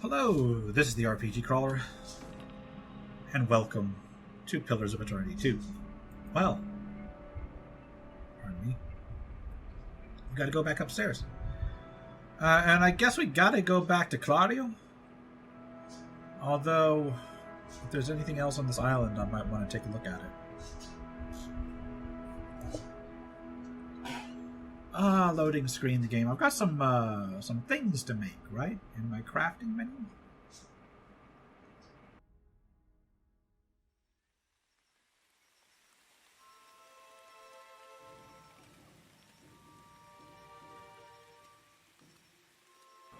Hello, this is the RPG Crawler, and welcome to Pillars of Eternity 2. Well, pardon me. We gotta go back upstairs. And I guess we gotta go back to Claudio. Although, if there's anything else on this island, I might want to take a look at it. Loading screen the game. I've got some things to make, right? In my crafting menu.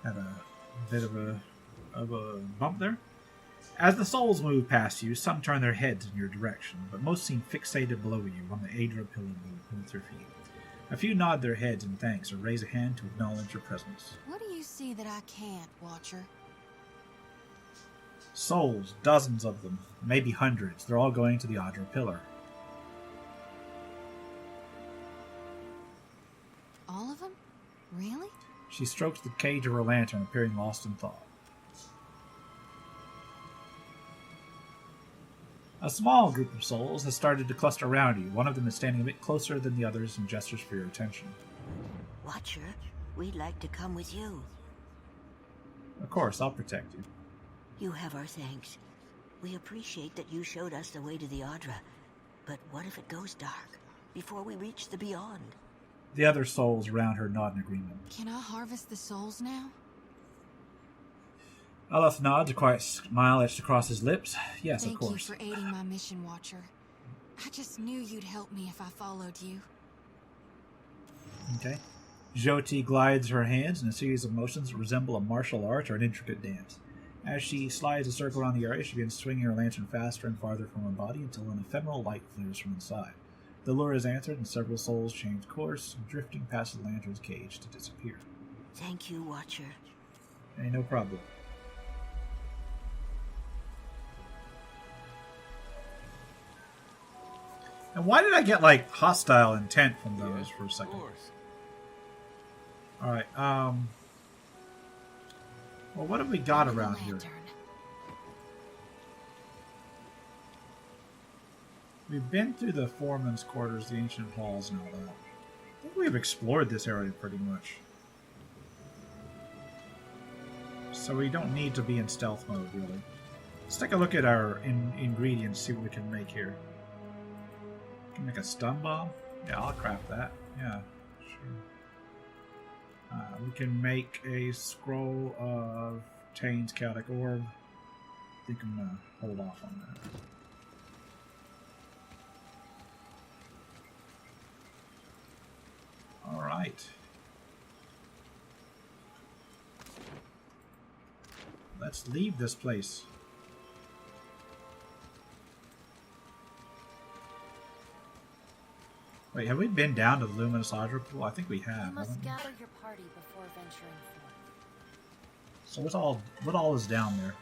Had a bit of a bump there. As the souls move past you, some turn their heads in your direction, but most seem fixated below you on the Adra pillar beneath your feet. A few nod their heads in thanks or raise a hand to acknowledge your presence. What do you see that I can't, Watcher? Souls, dozens of them, maybe hundreds. They're all going to the Adra pillar. All of them? Really? She strokes the cage of her lantern, appearing lost in thought. A small group of souls has started to cluster around you. One of them is standing a bit closer than the others and gestures for your attention. Watcher, we'd like to come with you. Of course, I'll protect you. You have our thanks. We appreciate that you showed us the way to the Adra. But what if it goes dark, before we reach the Beyond? The other souls around her nod in agreement. Can I harvest the souls now? Aleph nods, a quiet smile etched across his lips. Yes, of course. Thank you for aiding my mission, Watcher. I just knew you'd help me if I followed you. Okay. Jyoti glides her hands in a series of motions that resemble a martial art or an intricate dance. As she slides a circle around the area, she begins swinging her lantern faster and farther from her body until an ephemeral light flares from inside. The lure is answered, and several souls change course, drifting past the lantern's cage to disappear. Thank you, Watcher. Hey, no problem. And why did I get, like, hostile intent from those for a second? Alright, well, what have we got around here? We've been through the foreman's quarters, the ancient halls, and all that. I think we've explored this area pretty much. So we don't need to be in stealth mode, really. Let's take a look at our ingredients, see what we can make here. We can make a stun bomb? Yeah, I'll craft that. Yeah, sure. We can make a scroll of Tane's chaotic orb. I think I'm going to hold off on that. Alright. Let's leave this place. Wait, have we been down to the Luminous Adra pool? I think we have. You must gather your party before venturing forth. So what all is down there?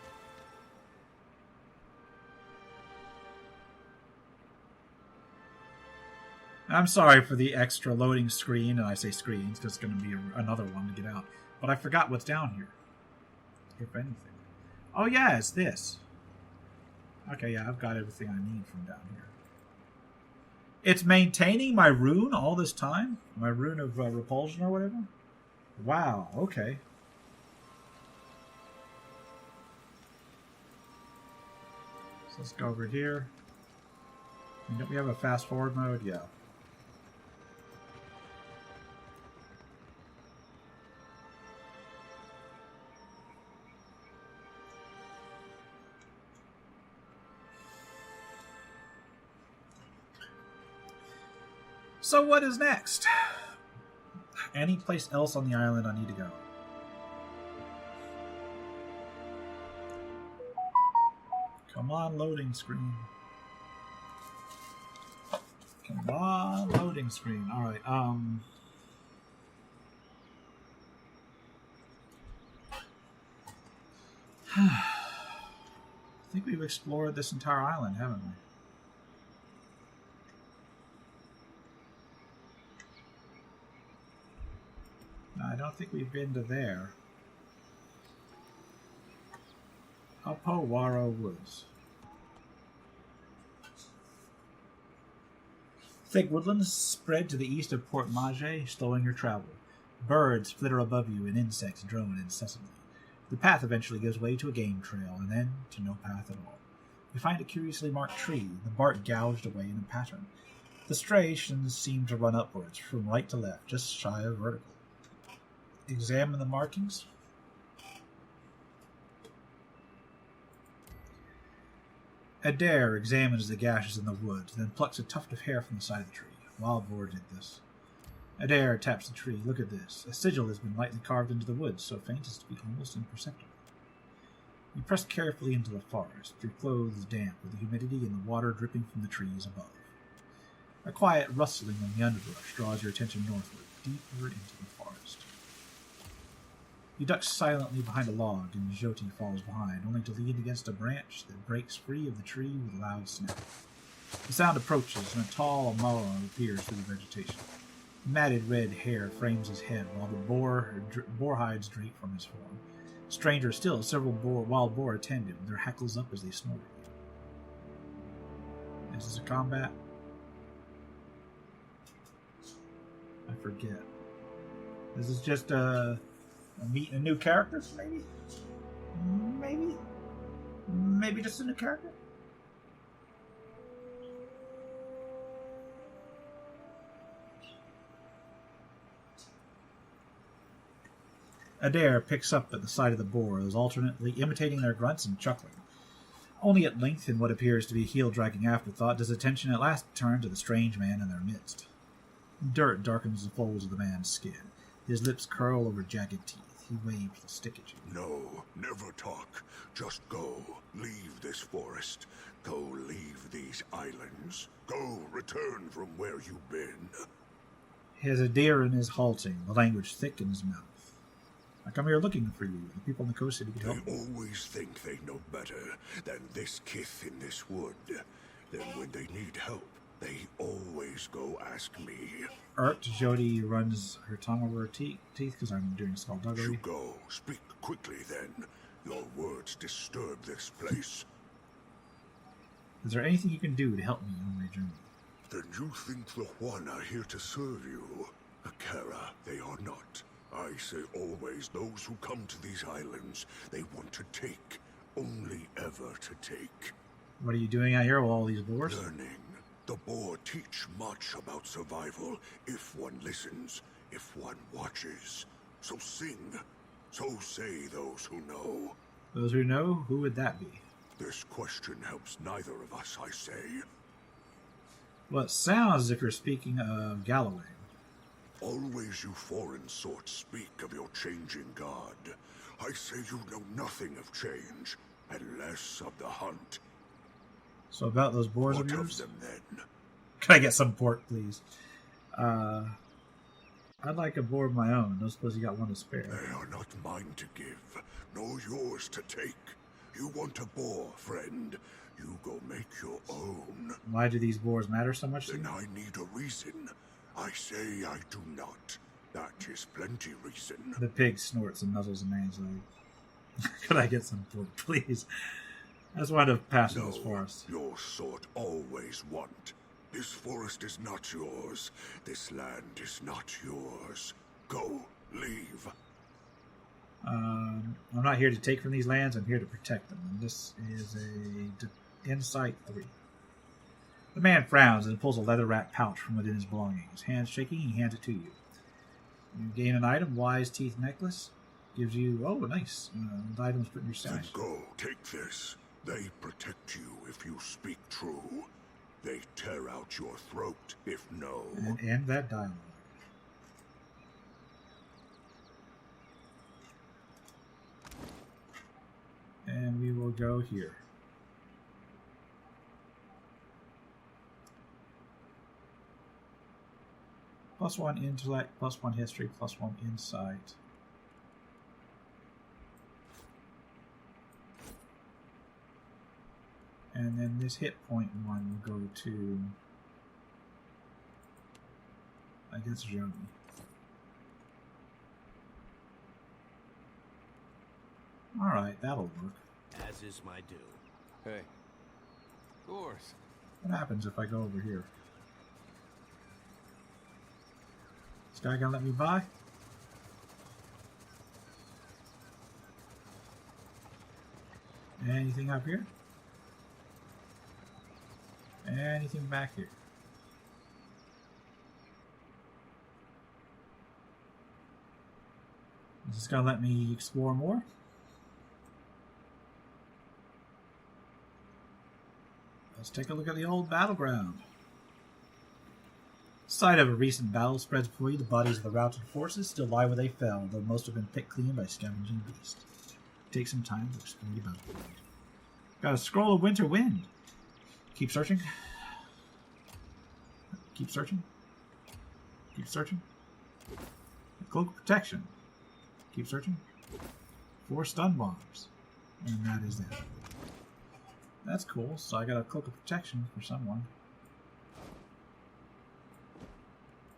I'm sorry for the extra loading screen, and I say screens because it's going to be another one to get out. But I forgot what's down here, if anything. Oh yeah, it's this. Okay, yeah, I've got everything I need from down here. It's maintaining my rune all this time? My rune of repulsion or whatever? Wow, okay. So let's go over here. And don't we have a fast forward mode? Yeah. So what is next? Any place else on the island I need to go? Come on, loading screen. Come on, loading screen. Alright, I think we've explored this entire island, haven't we? No, I don't think we've been to there. Apowaro Woods. Thick woodlands spread to the east of Port Mage, slowing your travel. Birds flitter above you and insects drone incessantly. The path eventually gives way to a game trail, and then to no path at all. You find a curiously marked tree, the bark gouged away in a pattern. The striations seem to run upwards, from right to left, just shy of vertical. Examine the markings. Adair examines the gashes in the woods, then plucks a tuft of hair from the side of the tree. Wild boar did this. Adair taps the tree. Look at this. A sigil has been lightly carved into the wood, so faint as to be almost imperceptible. You press carefully into the forest, your clothes damp with the humidity and the water dripping from the trees above. A quiet rustling in the underbrush draws your attention northward, deeper into the forest. You duck silently behind a log, and Jyoti falls behind, only to lean against a branch that breaks free of the tree with a loud snap. The sound approaches, and a tall Amara appears through the vegetation. Matted red hair frames his head, while the boar hides drape from his form. Stranger still, several wild boar attend him, their hackles up as they snort at you. Is this a combat? I forget. This is just meeting a new character, maybe? Maybe just a new character? Adair picks up at the side of the boars, alternately imitating their grunts and chuckling. Only at length, in what appears to be a heel-dragging afterthought, does attention at last turn to the strange man in their midst. Dirt darkens the folds of the man's skin. His lips curl over jagged teeth. He waves the stick at you. No, never talk. Just go. Leave this forest. Go leave these islands. Go return from where you've been. His Adairan is halting, the language thick in his mouth. I come here looking for you. The people in the coast said you could help me. They always think they know better than this kith in this wood. Then when they need help, they always go ask me. Jyoti runs her tongue over her teeth because I'm doing skullduggery. You go. Speak quickly then. Your words disturb this place. Is there anything you can do to help me on my journey? Then you think the Juan are here to serve you? Akara, they are not. I say always, those who come to these islands, they want to take. Only ever to take. What are you doing out here with all these boars? Learning. The boar teach much about survival, if one listens, if one watches. So sing. So say those who know. Those who know? Who would that be? This question helps neither of us, I say. Well, it sounds as if you're speaking of Galloway. Always you foreign sorts speak of your changing god. I say you know nothing of change, and less of the hunt. So about those boars What of of yours? them then? Can I get some pork, please? I'd like a boar of my own. Don't suppose you got one to spare. They are not mine to give, nor yours to take. You want a boar, friend. You go make your own. Why do these boars matter so much to Then you? I need a reason. I say I do not. That is plenty reason. The pig snorts and nuzzles a man's leg. Could I get some pork, please? I just wanted to pass through No, this forest. your sort always want. This forest is not yours. This land is not yours. Go, leave. I'm not here to take from these lands. I'm here to protect them. And this is a insight 3. The man frowns and pulls a leather-wrapped pouch from within his belongings. Hands shaking, he hands it to you. You gain an item, Wise Teeth Necklace. Gives you, oh, nice. The item's put in your Then stash. go, take this. They protect you if you speak true. They tear out your throat if no. And end that dialogue. And we will go here. +1 intellect, +1 history, +1 insight. And then this hit point one will go to, I guess, Joni. Alright, that'll work. as is my due. Hey. Of course. What happens if I go over here? This guy gonna let me by? Anything up here? Anything back here? Is this gonna let me explore more? Let's take a look at the old battleground. Site of a recent battle spreads before you. The bodies of the routed forces still lie where they fell, though most have been picked clean by scavenging beasts. Take some time to explore the battleground. Got a scroll of winter wind. Keep searching. Keep searching. Keep searching. A cloak of protection. Keep searching. 4 stun bombs. And that is that. That's cool. So I got a cloak of protection for someone.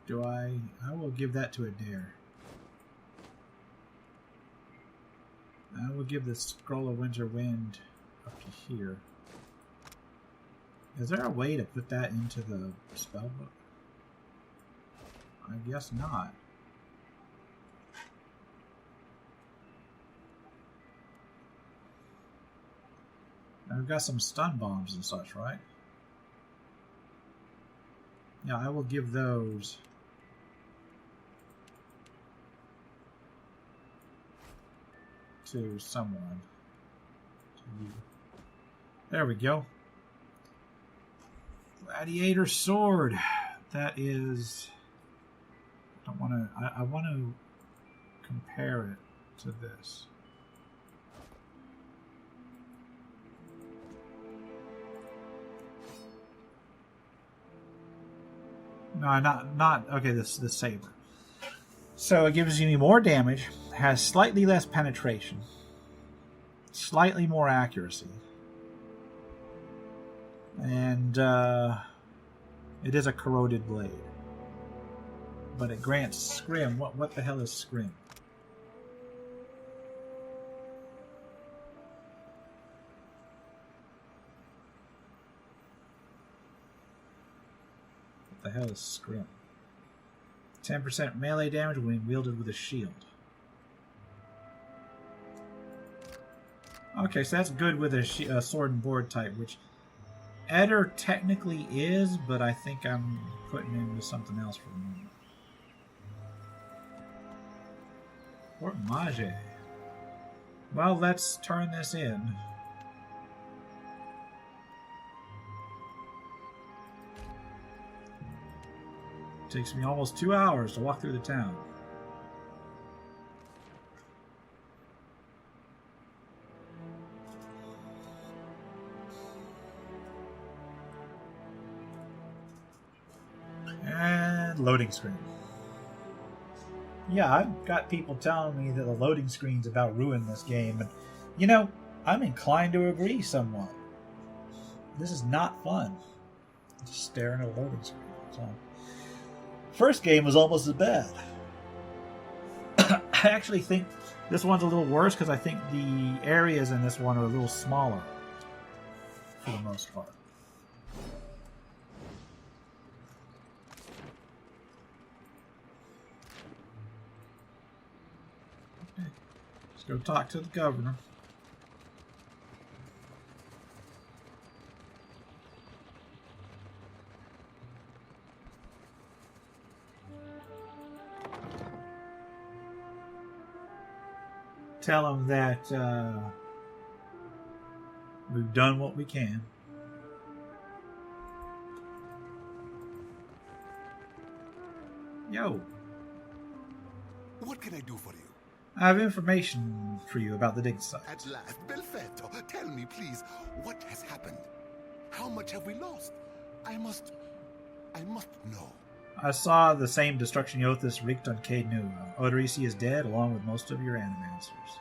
Do I will give that to Adair. I will give the scroll of winter wind up to here. Is there a way to put that into the spell book? I guess not. I've got some stun bombs and such, right? Yeah, I will give those. To someone. To you. There we go. Gladiator sword. That is. I don't want to. I want to compare it to this. No, not okay. This the saber. So it gives you more damage, has slightly less penetration, slightly more accuracy, and it is a corroded blade. But it grants scrim. What the hell is scrim? What the hell is scrim? 10% melee damage when wielded with a shield. Okay, so that's good with a sword and board type, which Eder technically is, but I think I'm putting him into something else for the moment. Fort Mage. Well, let's turn this in. Takes me almost 2 hours to walk through the town. And loading screen. Yeah, I've got people telling me that the loading screen's about ruining this game, and you know, I'm inclined to agree somewhat. This is not fun. Just staring at a loading screen. So, first game was almost as bad. I actually think this one's a little worse because I think the areas in this one are a little smaller for the most part. Okay. Let's go talk to the governor. Tell them that we've done what we can. Yo. What can I do for you? I have information for you about the dig site. At last, Belfetto, tell me, please, what has happened? How much have we lost? I must know. I saw the same destruction Yothis wreaked on Cade New. Odorisi is dead, along with most of your animancers.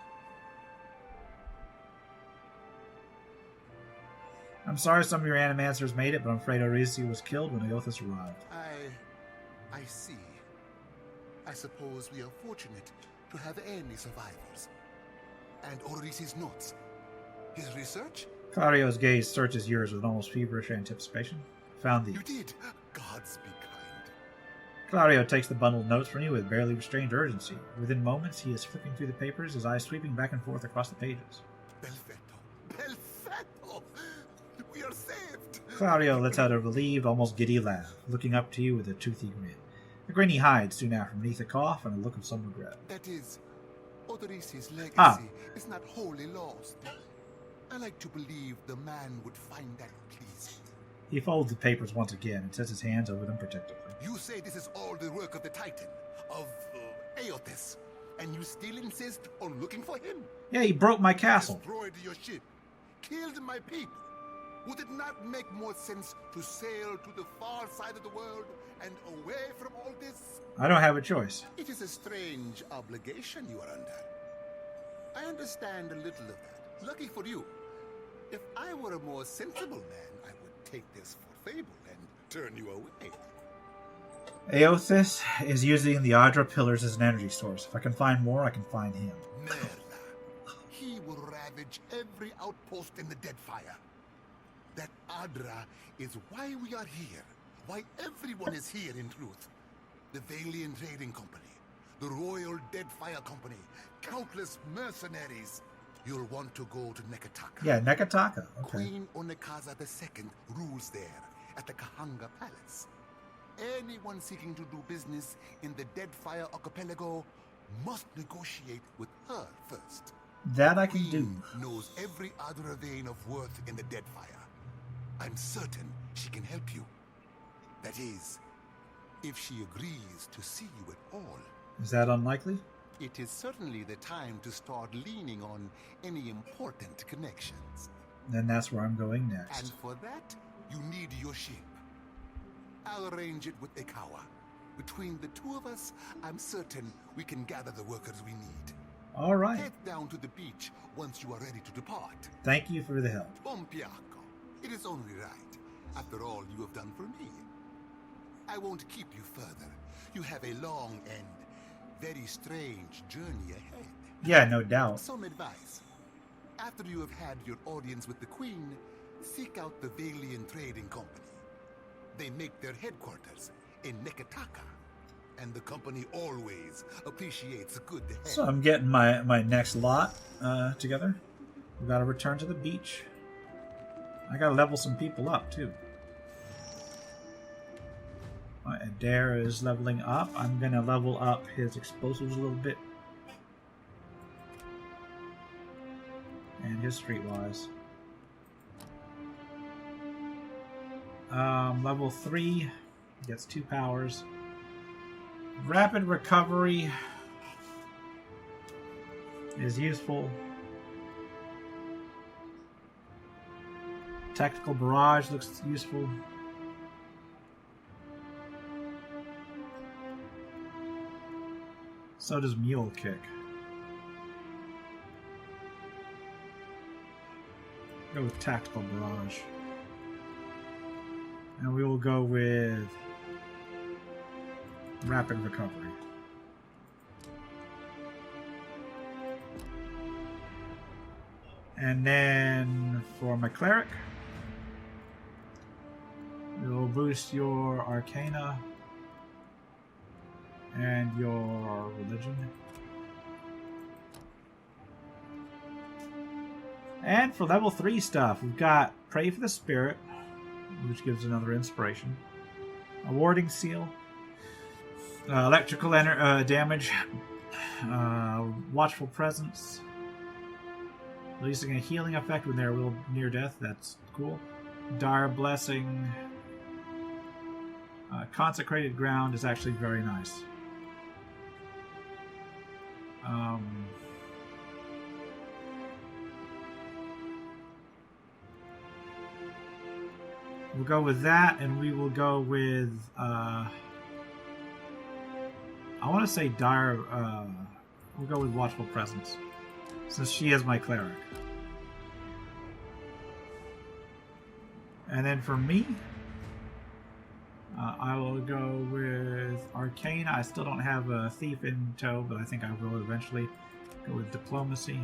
I'm sorry some of your animancers made it, but I'm afraid Odorisi was killed when Yothis arrived. I see. I suppose we are fortunate to have any survivors. And Orisi's notes. His research? Clario's gaze searches yours with almost feverish anticipation. Found these. You did. Gods be kind. Clario takes the bundle of notes from you with barely restrained urgency. Within moments, he is flipping through the papers, his eyes sweeping back and forth across the pages. Belfetto. Belfetto! We are saved! Clario lets out a relieved, almost giddy laugh, looking up to you with a toothy grin. The grin he hides soon after beneath a cough and a look of some regret. That is, Odorisi's legacy is not wholly lost. I like to believe the man would find that pleasing. He folds the papers once again and sets his hands over them protectively. You say this is all the work of the Titan, of Aotis, and you still insist on looking for him? Yeah, he broke my castle. Destroyed your ship, killed my people. Would it not make more sense to sail to the far side of the world and away from all this? I don't have a choice. It is a strange obligation you are under. I understand a little of that. Lucky for you. If I were a more sensible man, I would take this for fable and turn you away. Aothis is using the Adra pillars as an energy source. If I can find more, I can find him. Merla. He will ravage every outpost in the Deadfire. That Adra is why we are here. Why everyone is here, in truth. The Valiant Trading Company, the Royal Deadfire Company, countless mercenaries. You'll want to go to Nekataka. Yeah, Nekataka. Okay. Queen Onekaza II rules there at the Kahanga Palace. Anyone seeking to do business in the Deadfire Archipelago must negotiate with her first. That I can do. Queen knows every other vein of worth in the Deadfire. I'm certain she can help you. That is, if she agrees to see you at all. Is that unlikely? It is certainly the time to start leaning on any important connections. Then that's where I'm going next. And for that, you need your ship. I'll arrange it with Ikawa. Between the two of us, I'm certain we can gather the workers we need. All right. Head down to the beach once you are ready to depart. Thank you for the help. Pompiaco. It is only right, after all you have done for me. I won't keep you further. You have a long and very strange journey ahead. Yeah, no doubt. Some advice. After you have had your audience with the Queen, seek out the Valiant Trading Company. They make their headquarters in Nekataka, and the company always appreciates a good head. So I'm getting my next lot together. We gotta return to the beach. I gotta level some people up, too. Adair is leveling up. I'm gonna level up his explosives a little bit. And his streetwise. Level 3 gets 2 powers. Rapid recovery is useful. Tactical barrage looks useful. So does mule kick. Go with tactical barrage. And we will go with rapid recovery. And then for my cleric, we will boost your arcana and your religion. And for level 3 stuff, we've got Pray for the Spirit, which gives another inspiration. A warding seal. Electrical damage. Watchful presence. Releasing a healing effect when they're near death. That's cool. Dire blessing. Consecrated ground is actually very nice. We'll go with that, and we will go with I want to say dire. We'll go with watchful presence, since she is my cleric. And then for me, I will go with Arcana. I still don't have a Thief in tow, but I think I will eventually. Go with Diplomacy.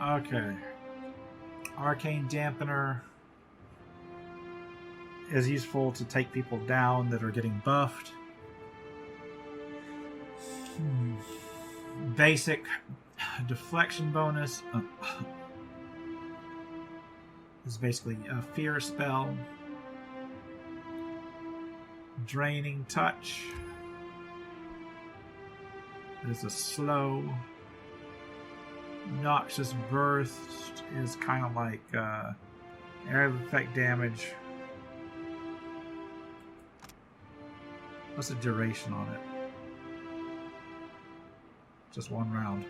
Okay. Arcane Dampener is useful to take people down that are getting buffed. Basic deflection bonus is basically a fear spell. Draining Touch is a slow. Noxious Burst is kind of like area of effect damage. What's the duration on it? Just 1 round.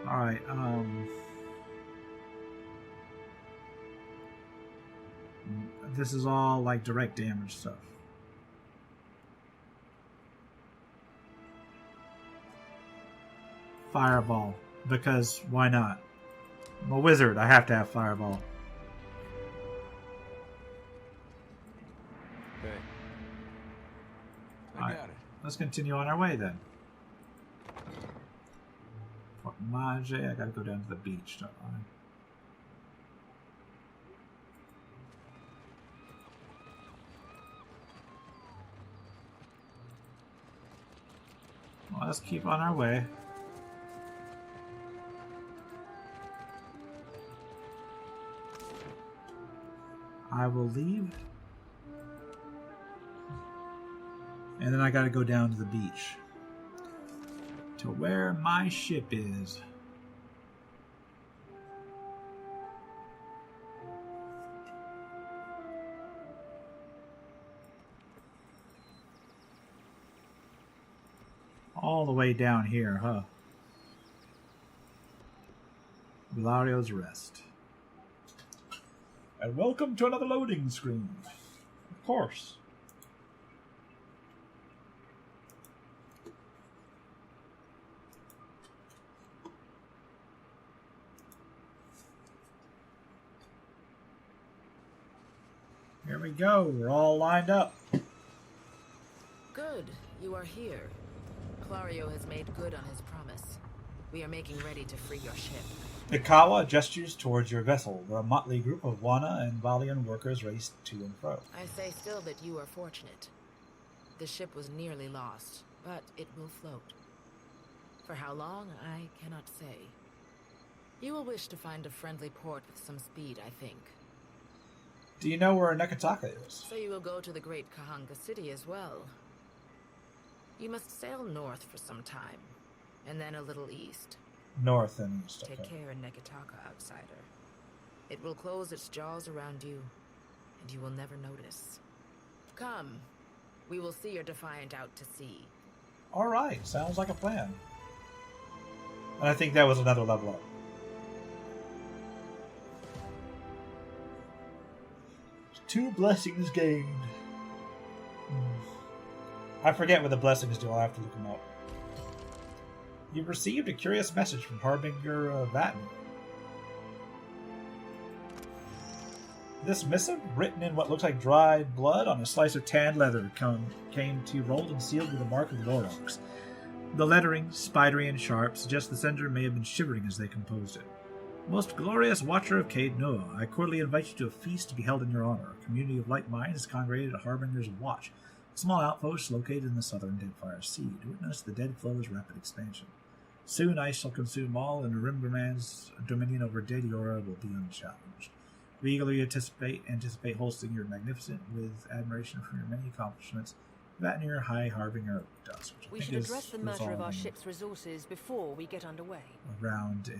Alright, this is all like direct damage stuff. Fireball, because why not? I'm a wizard, I have to have Fireball. Hey. I Alright, got it. let's continue on our way then. Fuck Mage, I gotta go down to the beach, don't I? Well, let's keep on our way. I will leave. And then I gotta go down to the beach. To where my ship is. All the way down here, huh? Vilario's Rest. And welcome to another loading screen. Of course. Here we go. We're all lined up. Good. You are here. Clario has made good on his promise. We are making ready to free your ship. Ikawa gestures towards your vessel, where a motley group of Wana and Valian workers race to and fro. I say still that you are fortunate. The ship was nearly lost, but it will float. For how long, I cannot say. You will wish to find a friendly port with some speed, I think. Do you know where Nekataka is? So you will go to the great Kahanga city as well. You must sail north for some time, and then a little east. North and east. Take Okay. care, Nekataka, outsider. It will close its jaws around you, and you will never notice. Come, we will see your Defiant out to sea. All right, sounds like a plan. And I think that was another level up. Two blessings gained. I forget what the blessings do. I'll have to look them up. You've received a curious message from Harbinger Vatn. This missive, written in what looks like dried blood on a slice of tanned leather, came to you rolled and sealed with the mark of Lorox. The lettering, spidery and sharp, suggests the sender may have been shivering as they composed it. Most glorious watcher of Caed Noah, I cordially invite you to a feast to be held in your honor. A community of like minds is congregated at Harbinger's Watch, a small outpost located in the southern Deadfire Sea, to witness the Dead Flow's rapid expansion. Soon ice shall consume all, and Rimberman's dominion over Dead Yora will be unchallenged. We eagerly anticipate hosting your magnificent with admiration for your many accomplishments. Vatnir High Harbinger of Dusk. We should address the matter of our ship's resources before we get underway. Around a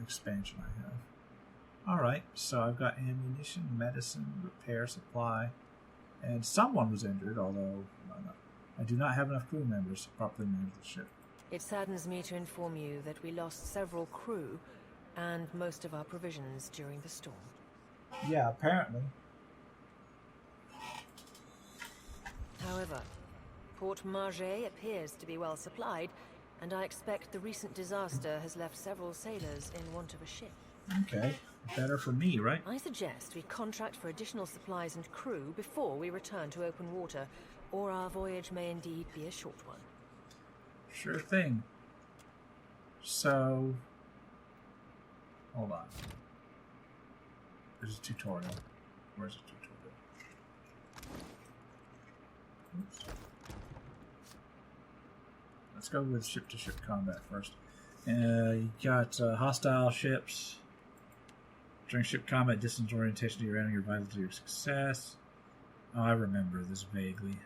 expansion I have. Alright, so I've got ammunition, medicine, repair, supply, and someone was injured, although I do not have enough crew members to properly manage the ship. It saddens me to inform you that we lost several crew and most of our provisions during the storm. Yeah, apparently. However, Port Margé appears to be well supplied, and I expect the recent disaster has left several sailors in want of a ship. Okay, better for me, right? I suggest we contract for additional supplies and crew before we return to open water, or our voyage may indeed be a short one. Sure thing. So, hold on. There's a tutorial. Where's the tutorial? Oops. Let's go with ship-to-ship combat first. You got hostile ships. During ship combat, distance orientation to your enemy are vital to your success. Oh, I remember this vaguely.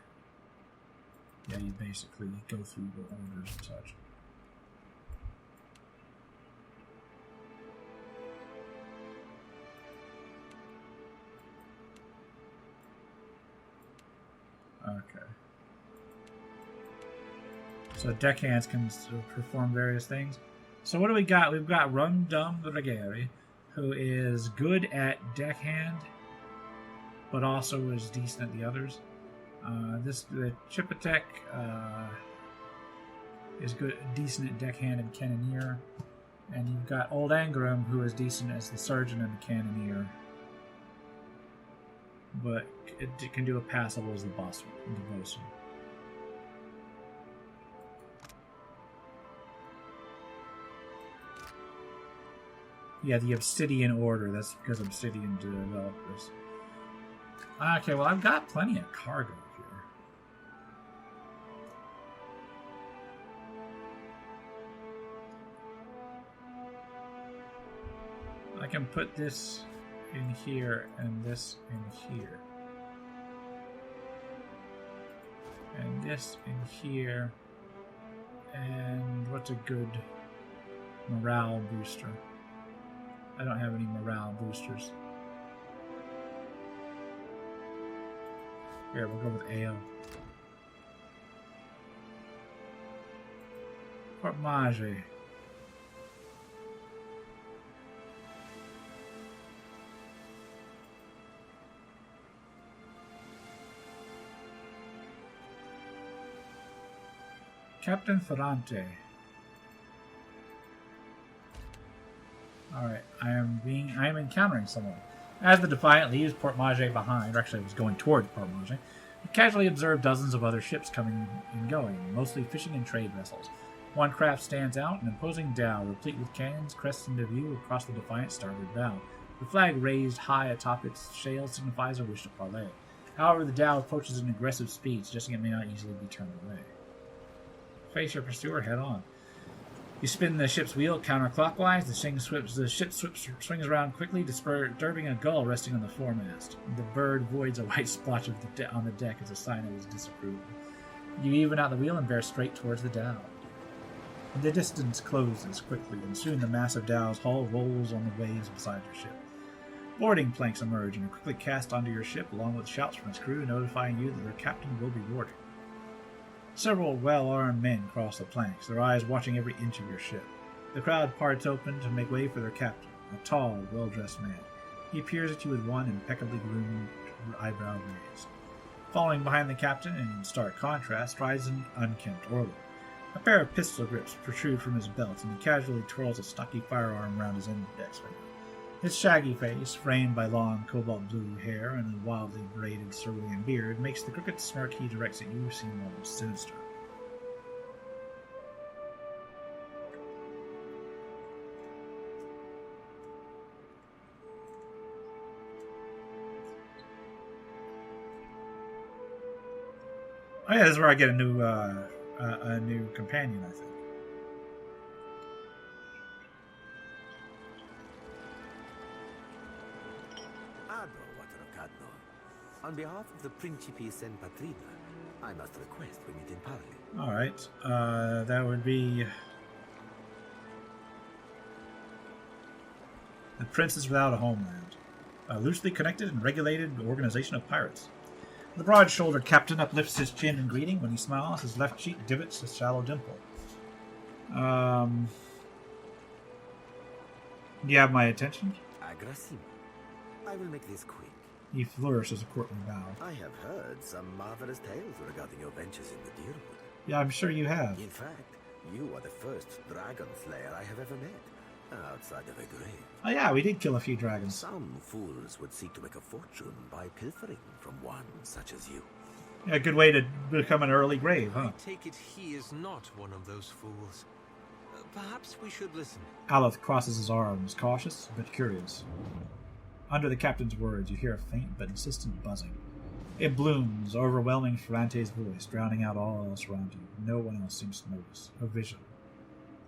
Yeah, you basically go through the orders and such. Okay. So deckhands can perform various things. So what do we got? We've got Rundum Regeri, who is good at deckhand, but also is decent at the others. The Chipatek is good, decent at deckhand and cannoneer, and you've got Old Angram, who is decent as the surgeon and the cannoneer, but it can do a passable as the bosun. Yeah, the Obsidian Order. That's because Obsidian developed this. Okay, well, I've got plenty of cargo here. I can put this in here and this in here. And this in here. And what's a good morale booster? I don't have any morale boosters. Here, we'll go with AO. Port Mage. Captain Ferrante. Alright, I am encountering someone. As the Defiant leaves Port Mage behind, or actually I was going towards Port Mage, you casually observe dozens of other ships coming and going, mostly fishing and trade vessels. One craft stands out, an imposing dhow, replete with cannons, crests into view across the Defiant's starboard bow. The flag raised high atop its sail signifies a wish to parley. However, the dhow approaches at an aggressive speed, suggesting it may not easily be turned away. Face your pursuer head on. You spin the ship's wheel counterclockwise. The ship swings around quickly, disturbing a gull resting on the foremast. The bird voids a white splotch on the deck as a sign of his disapproval. You even out the wheel and bear straight towards the dhow. The distance closes quickly, and soon the massive dhow's hull rolls on the waves beside your ship. Boarding planks emerge and are quickly cast onto your ship, along with shouts from its crew notifying you that their captain will be boarding. Several well-armed men cross the planks, their eyes watching every inch of your ship. The crowd parts open to make way for their captain, a tall, well-dressed man. He peers at you with one impeccably groomed eyebrow raised. Following behind the captain, and in stark contrast, strides an unkempt Orlov. A pair of pistol grips protrude from his belt, and he casually twirls a stocky firearm around his index finger. His shaggy face, framed by long cobalt-blue hair and a wildly braided cerulean beard, makes the crooked smirk he directs at you seem almost sinister. Oh yeah, this is where I get a new companion, I think. On behalf of the Principes and Patrina, I must request we meet in parley. Alright, that would be... The Princess Without a Homeland. A loosely connected and regulated organization of pirates. The broad-shouldered captain uplifts his chin in greeting. When he smiles, his left cheek divots a shallow dimple. Do you have my attention? Agressimo. I will make this quick. He flourishes a courtly bow. I have heard some marvelous tales regarding your ventures in the Deerwood. Yeah, I'm sure you have. In fact, you are the first dragon slayer I have ever met, outside of a grave. Oh yeah, we did kill a few dragons. Some fools would seek to make a fortune by pilfering from one such as you. Yeah, a good way to become an early grave, huh? I take it he is not one of those fools. Perhaps we should listen. Aleph crosses his arms, cautious but curious. Under the captain's words, you hear a faint but insistent buzzing. It blooms, overwhelming Ferrante's voice, drowning out all else around you. No one else seems to notice. A vision.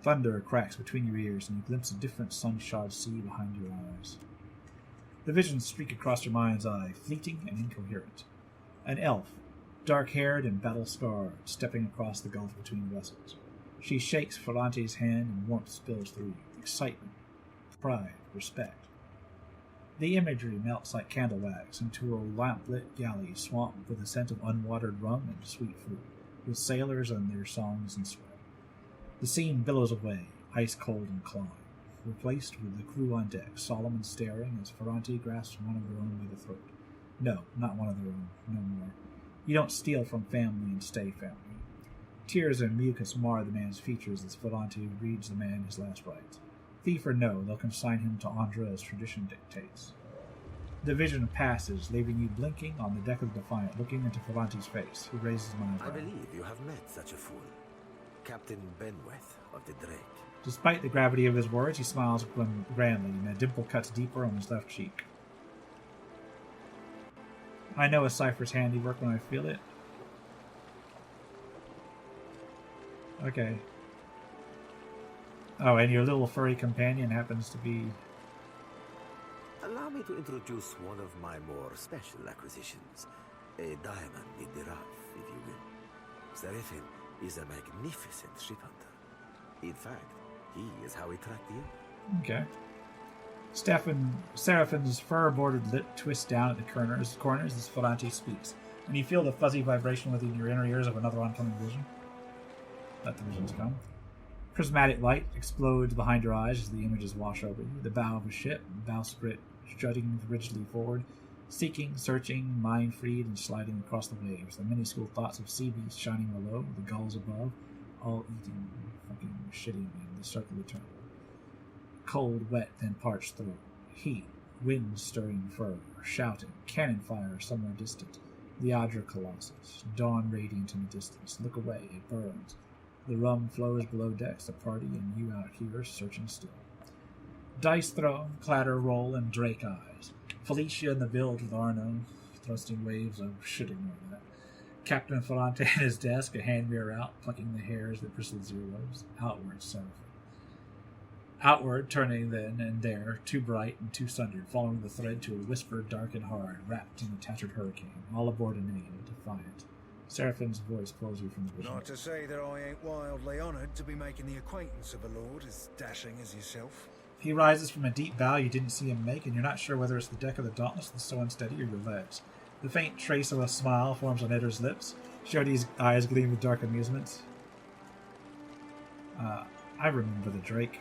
Thunder cracks between your ears, and you glimpse a different sun-shod sea behind your eyes. The visions streak across your mind's eye, fleeting and incoherent. An elf, dark-haired and battle-scarred, stepping across the gulf between vessels. She shakes Ferrante's hand, and warmth spills through you. Excitement, pride, respect. The imagery melts like candle wax into a lamp-lit galley swamped with the scent of unwatered rum and sweet fruit, with sailors and their songs and sweat. The scene billows away, ice-cold and clawing, replaced with the crew on deck, solemn and staring as Ferrante grasps one of their own by the throat. No, not one of their own, no more. You don't steal from family and stay family. Tears and mucus mar the man's features as Ferrante reads the man his last rites. Thief or no, they'll consign him to Andra as tradition dictates. The vision passes, leaving you blinking on the deck of the Defiant, looking into Ferrante's face. He raises an eyebrow. I believe you have met such a fool. Captain Benweth of the Drake. Despite the gravity of his words, he smiles grandly, and a dimple cuts deeper on his left cheek. I know a cipher's handiwork when I feel it. Okay. Oh, and your little furry companion happens to be... Allow me to introduce one of my more special acquisitions. A diamond in the rough, if you will. Seraphin is a magnificent ship hunter. In fact, he is how we tracked you. Okay. Seraphin's fur-bordered lip twists down at the corners as Ferrante speaks, and you feel the fuzzy vibration within your inner ears of another oncoming vision. Let the visions come. Prismatic light explodes behind your eyes as the images wash over you. The bow of a ship, bowsprit strutting rigidly forward, seeking, searching, mind-freed, and sliding across the waves. The minuscule thoughts of sea beasts shining below, the gulls above, all eating, fucking shitting in the circle eternal. Cold, wet, then parched throat. Heat, wind stirring fur, shouting, cannon fire somewhere distant. The Adra Colossus, dawn radiant in the distance. Look away, it burns. The rum flows below decks, the party, and you out here searching still. Dice thrown, clatter, roll, and Drake eyes. Felicia in the bilge with Arno, thrusting waves of shitting over that. Captain Ferrante at his desk, a hand mirror out, plucking the hairs that bristle his earlobes. Outward, Seraphin. Outward, turning then and there, too bright and too sundered, following the thread to a whisper dark and hard, wrapped in a tattered hurricane, all aboard a name, defiant. Seraphin's voice pulls you from the vision. Not to say that I ain't wildly honoured to be making the acquaintance of a lord as dashing as yourself. He rises from a deep bow you didn't see him make, and you're not sure whether it's the deck of the Dauntless that's so unsteady or your legs. The faint trace of a smile forms on Eddar's lips. Jody's eyes gleam with dark amusement. I remember the Drake.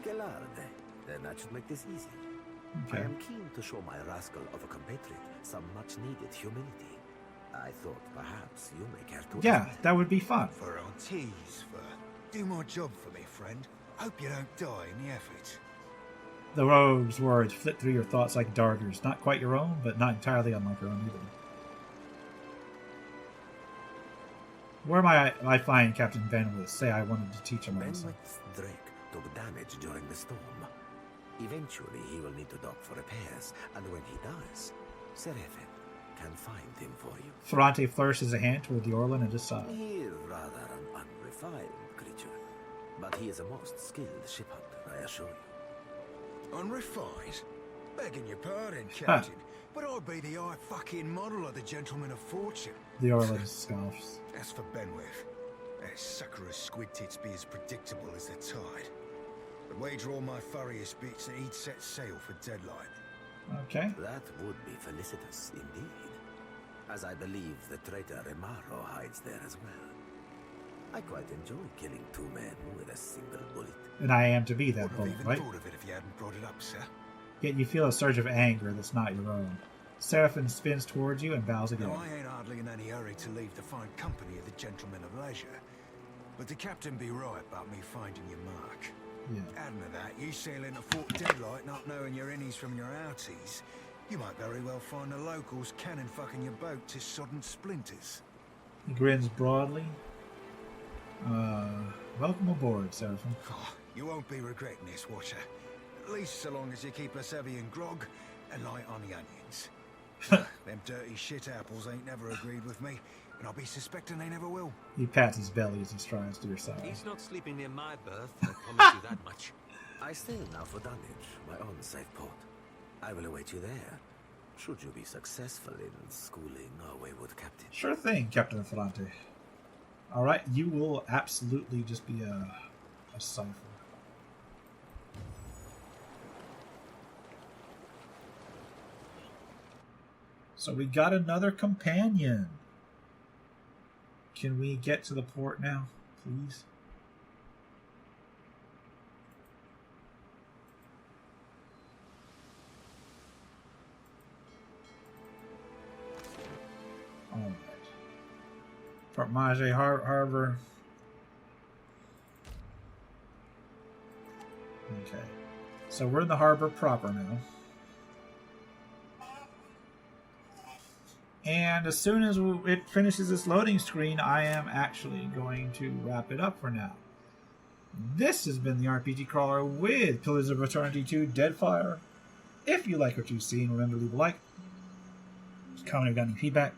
Gelarde. Then that should make this easy. Okay. I am keen to show my rascal of a compatriot some much-needed humility. I thought perhaps you may care to... Yeah, that would be fun. For on tease, do my job for me, friend. Hope you don't die in the effort. The rogue's words flit through your thoughts like darters. Not quite your own, but not entirely unlike your own either. Where might I find Captain Benwith? Say I wanted to teach him a lesson. Benwith's Drake took damage during the storm. Eventually he will need to dock for repairs, and when he does, Seraphin can find him for you. Ferrante flourishes a hand toward the Orlin at his side. He is rather an unrefined creature, but he is a most skilled ship hunter, I assure you. Unrefined? Begging your pardon, Captain, but I'd be the fucking model of the gentleman of fortune. The Orlin scoffs. As for Benwith, that sucker of squid tits be as predictable as the tide. I'd wager all my furriest bits that he'd set sail for Deadlight. Okay. That would be felicitous indeed, as I believe the traitor Remaro hides there as well. I quite enjoy killing two men with a single bullet. And I am to be that Wouldn't bullet, have even right? thought of it if you hadn't brought it up, sir. Yet you feel a surge of anger that's not your own. Seraphin spins towards you and bows again. Now, I ain't hardly in any hurry to leave the fine company of the gentlemen of leisure, but the captain be right about me finding your mark. Yeah. Adding to that, you sail into Fort Deadlight not knowing your innies from your outies, You might very well find the locals cannon fucking your boat to sodden splinters. He grins broadly. Welcome aboard, Seraphim. Oh, you won't be regretting this, Watcher. At least so long as you keep us heavy in grog and light on the onions. Them dirty shit apples ain't never agreed with me, and I'll be suspecting they never will. He pats his belly as he strides to your side. He's not sleeping near my berth, I promise you that much. I sail now for Dunwich, my own safe port. I will await you there, should you be successful in schooling our wayward captain. Sure thing, Captain Ferrante. Alright, you will absolutely just be a cipher. So we got another companion. Can we get to the port now, please? Alright. Port Mage Harbor. Okay. So we're in the harbor proper now. And as soon as it finishes this loading screen, I am actually going to wrap it up for now. This has been the RPG Crawler with Pillars of Eternity 2 Deadfire. If you like what you've seen, remember to leave a like, comment if you got any feedback,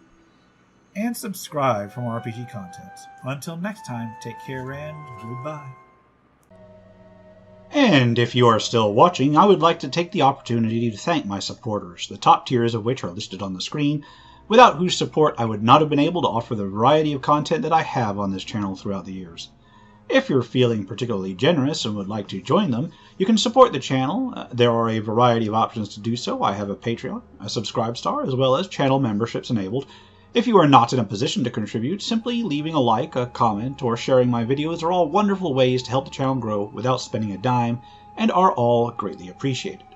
and subscribe for more RPG content. Until next time, take care and goodbye. And if you are still watching, I would like to take the opportunity to thank my supporters, the top tiers of which are listed on the screen, without whose support I would not have been able to offer the variety of content that I have on this channel throughout the years. If you're feeling particularly generous and would like to join them, you can support the channel. There are a variety of options to do so. I have a Patreon, a Subscribestar, as well as channel memberships enabled. If you are not in a position to contribute, simply leaving a like, a comment, or sharing my videos are all wonderful ways to help the channel grow without spending a dime, and are all greatly appreciated.